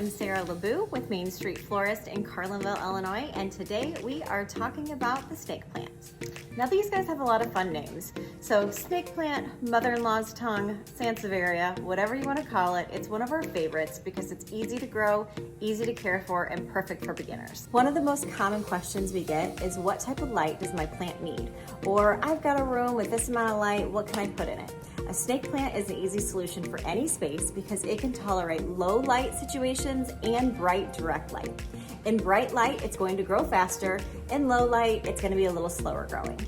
am Sarah LeBou with Main Street Florist in Carlinville, Illinois, and today we are talking about the snake plant. Now these guys have a lot of fun names. So snake plant, mother-in-law's tongue, Sansevieria, whatever you want to call it, it's one of our favorites because it's easy to grow, easy to care for, and perfect for beginners. One of the most common questions we get is what type of light does my plant need? Or I've got a room with this amount of light, what can I put in it? A snake plant is an easy solution for any space because it can tolerate low light situations and bright direct light. In bright light, it's going to grow faster. In low light, it's going to be a little slower growing.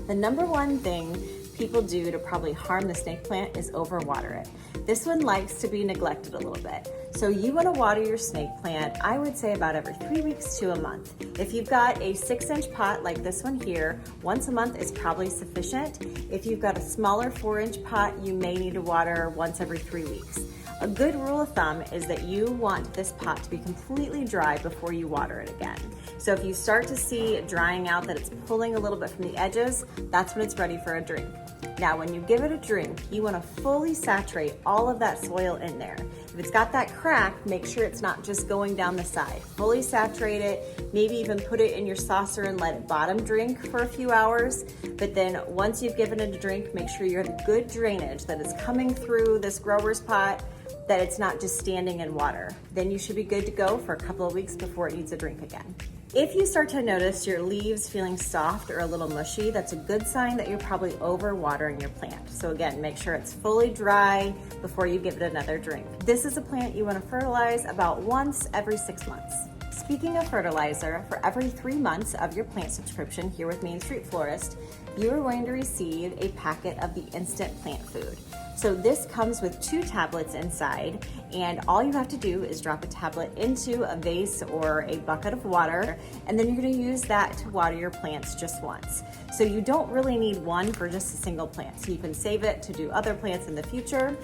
The number one thing people do to probably harm the snake plant is overwater it. This one likes to be neglected a little bit. So you want to water your snake plant, I would say about every 3 weeks to a month. If you've got a 6-inch pot like this one here, once a month is probably sufficient. If you've got a smaller 4-inch pot, you may need to water once every 3 weeks. A good rule of thumb is that you want this pot to be completely dry before you water it again. So if you start to see it drying out, that it's pulling a little bit from the edges, that's when it's ready for a drink. Now, when you give it a drink, you want to fully saturate all of that soil in there. If it's got that crack, make sure it's not just going down the side. Fully saturate it, maybe even put it in your saucer and let it bottom drink for a few hours. But then once you've given it a drink, make sure you have good drainage, that it's coming through this grower's pot, that it's not just standing in water. Then you should be good to go for a couple of weeks before it needs a drink again. If you start to notice your leaves feeling soft or a little mushy, that's a good sign that you're probably over-watering your plant. So again, make sure it's fully dry before you give it another drink. This is a plant you want to fertilize about once every 6 months. Speaking of fertilizer, for every 3 months of your plant subscription here with Main Street Florist, you are going to receive a packet of the instant plant food. So this comes with 2 tablets inside, and all you have to do is drop a tablet into a vase or a bucket of water, and then you're going to use that to water your plants just once. So you don't really need one for just a single plant. So you can save it to do other plants in the future.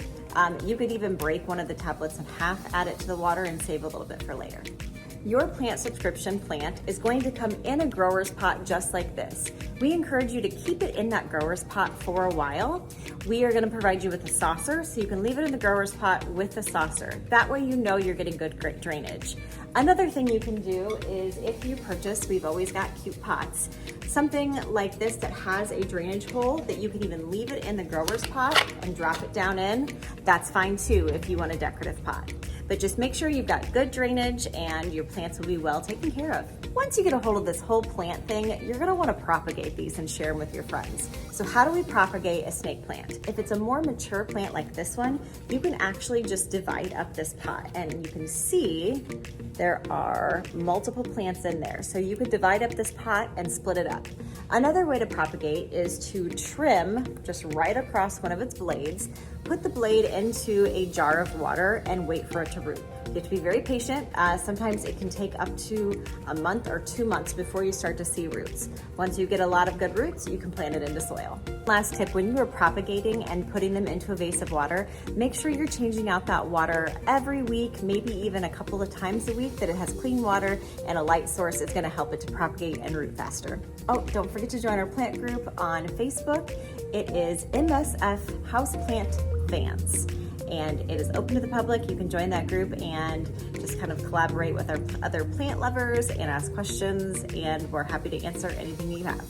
You could even break one of the tablets in half, add it to the water, and save a little bit for later. Your plant subscription plant is going to come in a grower's pot just like this. We encourage you to keep it in that grower's pot for a while. We are going to provide you with a saucer, so you can leave it in the grower's pot with the saucer. That way you know you're getting good drainage. Another thing you can do is if you purchase, we've always got cute pots, something like this that has a drainage hole that you can even leave it in the grower's pot and drop it down in. That's fine too if you want a decorative pot. But just make sure you've got good drainage and your plants will be well taken care of. Once you get a hold of this whole plant thing, you're gonna wanna propagate these and share them with your friends. So how do we propagate a snake plant? If it's a more mature plant like this one, you can actually just divide up this pot, and you can see there are multiple plants in there. So you could divide up this pot and split it up. Another way to propagate is to trim just right across one of its blades, put the blade into a jar of water and wait for it to root. You have to be very patient. Sometimes it can take up to a month or 2 months before you start to see roots. Once you get a lot of good roots, you can plant it into soil. Last tip, when you are propagating and putting them into a vase of water, make sure you're changing out that water every week, maybe even a couple of times a week, that it has clean water and a light source. It's gonna help it to propagate and root faster. Oh, don't forget to join our plant group on Facebook. It is MSF Houseplant Fans, and it is open to the public. You can join that group and just kind of collaborate with our other plant lovers and ask questions, and we're happy to answer anything you have.